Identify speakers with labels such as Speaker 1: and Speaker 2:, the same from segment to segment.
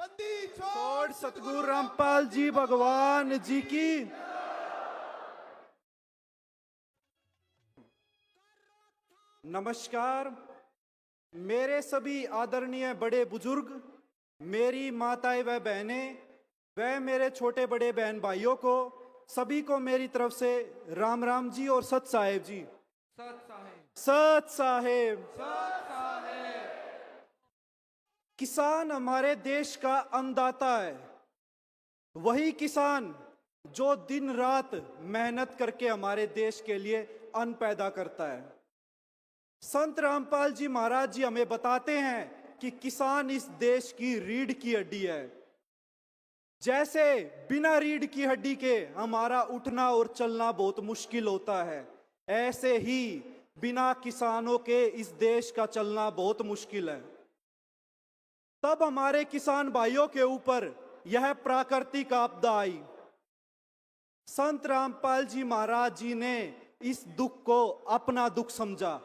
Speaker 1: बंदी
Speaker 2: छोड़ सतगुरु रामपाल जी भगवान जी की। नमस्कार मेरे सभी आदरणीय बड़े बुजुर्ग, मेरी माताएं व बहनें व मेरे छोटे बड़े बहन भाइयों को, सभी को मेरी तरफ से राम राम जी और सत साहेब जी।
Speaker 1: सत साहेब,
Speaker 2: सत साहेब।
Speaker 1: सत साहेब।
Speaker 2: किसान हमारे देश का अन्नदाता है। वही किसान जो दिन रात मेहनत करके हमारे देश के लिए अन्न पैदा करता है। संत रामपाल जी महाराज जी हमें बताते हैं कि किसान इस देश की रीढ़ की हड्डी है। जैसे बिना रीढ़ की हड्डी के हमारा उठना और चलना बहुत मुश्किल होता है, ऐसे ही बिना किसानों के इस देश का चलना बहुत मुश्किल है। तब हमारे किसान भाइयों के ऊपर यह प्राकृतिक आपदा आई। संत रामपाल जी महाराज जी ने इस दुख को अपना दुख समझा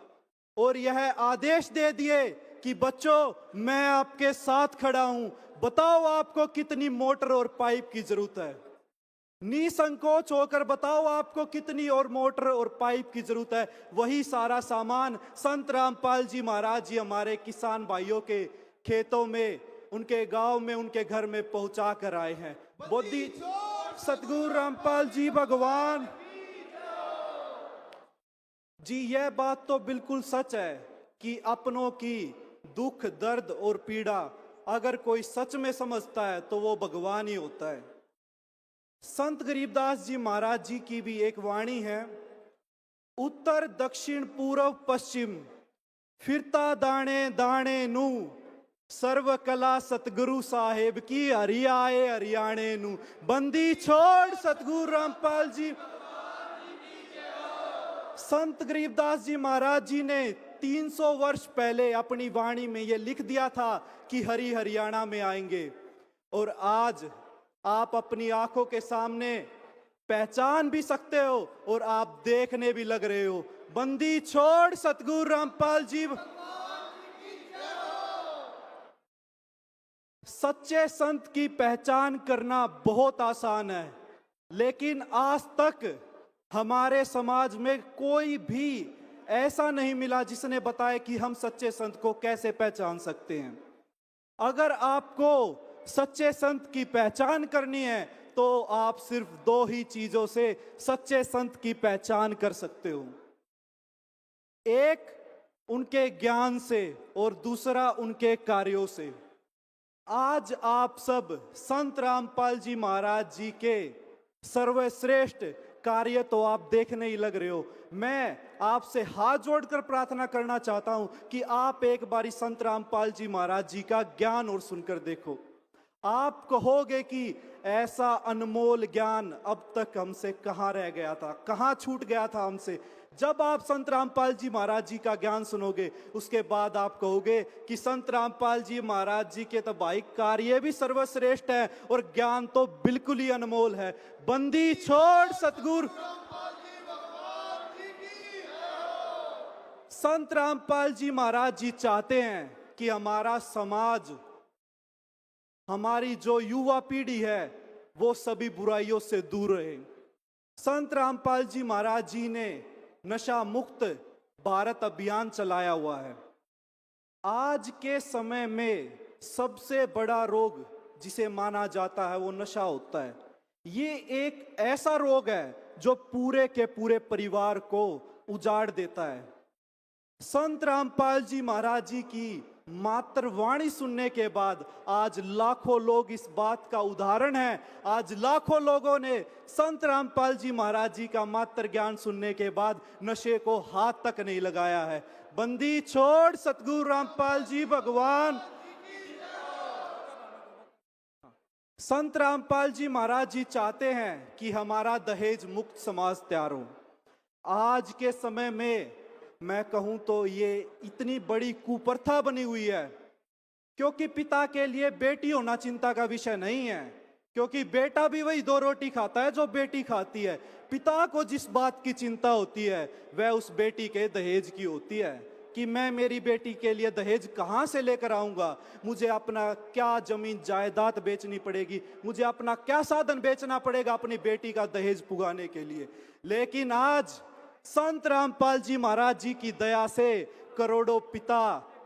Speaker 2: और यह आदेश दे दिए कि बच्चों मैं आपके साथ खड़ा हूं, बताओ आपको कितनी मोटर और पाइप की जरूरत है। निसंकोच होकर बताओ आपको कितनी और मोटर और पाइप की जरूरत है। वही सारा सामान संत रामपाल जी महाराज जी हमारे किसान भाइयों के खेतों में, उनके गांव में, उनके घर में पहुंचा कर आए हैं। बोधी सतगुरु रामपाल जी भगवान जी। यह बात तो बिल्कुल सच है कि अपनों की दुख दर्द और पीड़ा अगर कोई सच में समझता है तो वो भगवान ही होता है। संत गरीबदास जी महाराज जी की भी एक वाणी है, उत्तर दक्षिण पूर्व पश्चिम फिरता दाणे दाणे नू, सर्व कला सतगुरु साहेब की हरियाए हरियाणे नू। बंदी छोड़ सतगुरु रामपाल जी। संत गरीबदास जी महाराज जी ने 300 वर्ष पहले अपनी वाणी में यह लिख दिया था कि हरि हरियाणा में आएंगे, और आज आप अपनी आंखों के सामने पहचान भी सकते हो और आप देखने भी लग रहे हो। बंदी छोड़ सतगुरु रामपाल जी। सच्चे संत की पहचान करना बहुत आसान है, लेकिन आज तक हमारे समाज में कोई भी ऐसा नहीं मिला जिसने बताया कि हम सच्चे संत को कैसे पहचान सकते हैं। अगर आपको सच्चे संत की पहचान करनी है तो आप सिर्फ दो ही चीजों से सच्चे संत की पहचान कर सकते हो, एक उनके ज्ञान से और दूसरा उनके कार्यों से। आज आप सब संत रामपाल जी महाराज जी के सर्वश्रेष्ठ कार्य तो आप देखने ही लग रहे हो। मैं आपसे हाथ जोड़कर प्रार्थना करना चाहता हूं कि आप एक बारी संत रामपाल जी महाराज जी का ज्ञान और सुनकर देखो। आप कहोगे कि ऐसा अनमोल ज्ञान अब तक हमसे कहां रह गया था, कहां छूट गया था हमसे। जब आप संत रामपाल जी महाराज जी का ज्ञान सुनोगे उसके बाद आप कहोगे कि संत रामपाल जी महाराज जी के तो भाई कार्य भी सर्वश्रेष्ठ है और ज्ञान तो बिल्कुल ही अनमोल है। बंदी छोड़ सतगुरु। संत रामपाल जी महाराज जी चाहते हैं कि हमारा समाज, हमारी जो युवा पीढ़ी है वो सभी बुराइयों से दूर रहे। संत रामपाल जी महाराज जी ने नशा मुक्त भारत अभियान चलाया हुआ है। आज के समय में सबसे बड़ा रोग जिसे माना जाता है वो नशा होता है। ये एक ऐसा रोग है जो पूरे के पूरे परिवार को उजाड़ देता है। संत रामपाल जी महाराज जी की मात्र वाणी सुनने के बाद आज लाखों लोग इस बात का उदाहरण है। आज लाखों लोगों ने संत रामपाल जी महाराज जी का मात्र ज्ञान सुनने के बाद नशे को हाथ तक नहीं लगाया है। बंदी छोड़ सतगुरु रामपाल जी भगवान। संत रामपाल जी महाराज जी चाहते हैं कि हमारा दहेज मुक्त समाज तैयार हो। आज के समय में मैं कहूं तो ये इतनी बड़ी कुप्रथा बनी हुई है, क्योंकि पिता के लिए बेटी होना चिंता का विषय नहीं है, क्योंकि बेटा भी वही 2 रोटी खाता है जो बेटी खाती है। पिता को जिस बात की चिंता होती है वह उस बेटी के दहेज की होती है कि मैं मेरी बेटी के लिए दहेज कहाँ से लेकर आऊंगा, मुझे अपना क्या जमीन जायदाद बेचनी पड़ेगी, मुझे अपना क्या साधन बेचना पड़ेगा अपनी बेटी का दहेज पुगाने के लिए। लेकिन आज संत रामपाल जी महाराज जी की दया से करोड़ों पिता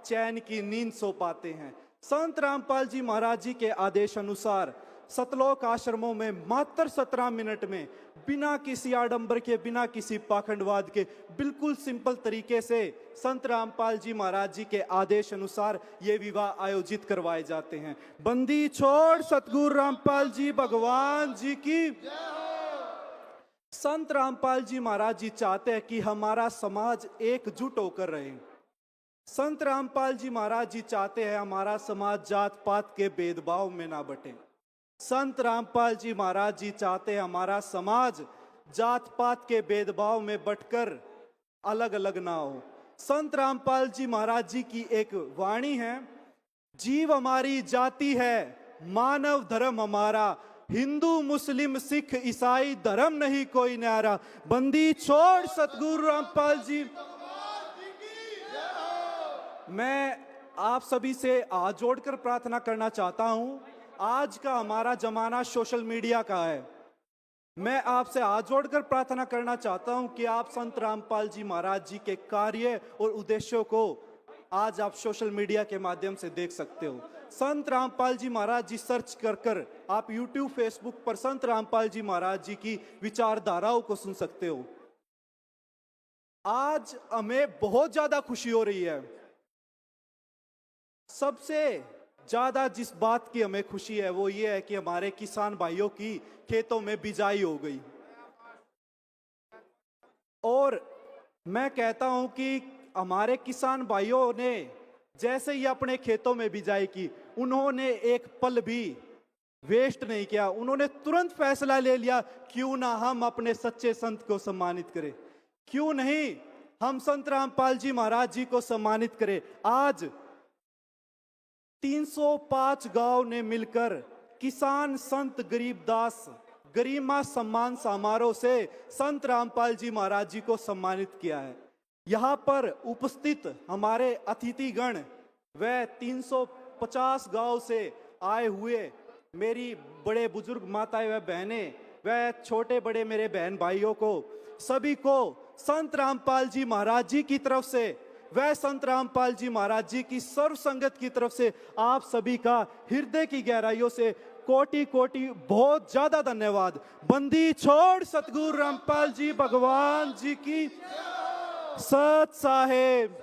Speaker 2: चैन की नींद सो पाते हैं। संत रामपाल जी महाराज जी के आदेश अनुसार सतलोक आश्रमों में मात्र 17 मिनट में बिना किसी आडंबर के, बिना किसी पाखंडवाद के, बिल्कुल सिंपल तरीके से संत रामपाल जी महाराज जी के आदेश अनुसार ये विवाह आयोजित करवाए जाते हैं। बंदी छोड़ सतगुरु रामपाल जी भगवान जी की। संत रामपाल जी महाराज जी चाहते हैं कि हमारा समाज एकजुट होकर रहे। संत रामपाल जी महाराज जी चाहते हैं हमारा समाज जात पात के भेदभाव में ना बटे। संत रामपाल जी महाराज जी चाहते हैं हमारा समाज जात पात के भेदभाव में बटकर अलग अलग ना हो। संत रामपाल जी महाराज जी की एक वाणी है, जीव हमारी जाति है, मानव धर्म हमारा, हिंदू मुस्लिम सिख ईसाई धर्म नहीं कोई न्यारा। बंदी छोड़ सतगुरु रामपाल जी। मैं आप सभी से हाथ जोड़कर प्रार्थना करना चाहता हूं। आज का हमारा जमाना सोशल मीडिया का है। मैं आपसे हाथ जोड़कर प्रार्थना करना चाहता हूं कि आप संत रामपाल जी महाराज जी के कार्य और उद्देश्यों को आज आप सोशल मीडिया के माध्यम से देख सकते हो। संत रामपाल जी महाराज जी सर्च कर आप YouTube, फेसबुक पर संत रामपाल जी महाराज जी की विचारधाराओं को सुन सकते हो। आज हमें बहुत ज्यादा खुशी हो रही है। सबसे ज्यादा जिस बात की हमें खुशी है वो ये है कि हमारे किसान भाइयों की खेतों में बिजाई हो गई। और मैं कहता हूं कि हमारे किसान भाइयों ने जैसे ही अपने खेतों में बिजाई की, उन्होंने एक पल भी वेस्ट नहीं किया। उन्होंने तुरंत फैसला ले लिया, क्यों ना हम अपने सच्चे संत को सम्मानित करें, क्यों नहीं हम संत रामपाल जी महाराज जी को सम्मानित करें। आज 305 गांव ने मिलकर किसान संत गरीबदास गरिमा सम्मान समारोह से संत रामपाल जी महाराज जी को सम्मानित किया है। यहाँ पर उपस्थित हमारे अतिथिगण व 350 गांव से आए हुए मेरी बड़े बुजुर्ग माताएं व बहनें व छोटे बड़े मेरे बहन भाइयों को, सभी को संत रामपाल जी महाराज जी की तरफ से वह संत रामपाल जी महाराज जी की सर्व संगत की तरफ से आप सभी का हृदय की गहराइयों से कोटि कोटि बहुत ज्यादा धन्यवाद। बंदी छोड़ सतगुरु रामपाल जी भगवान जी की। सत साहेब।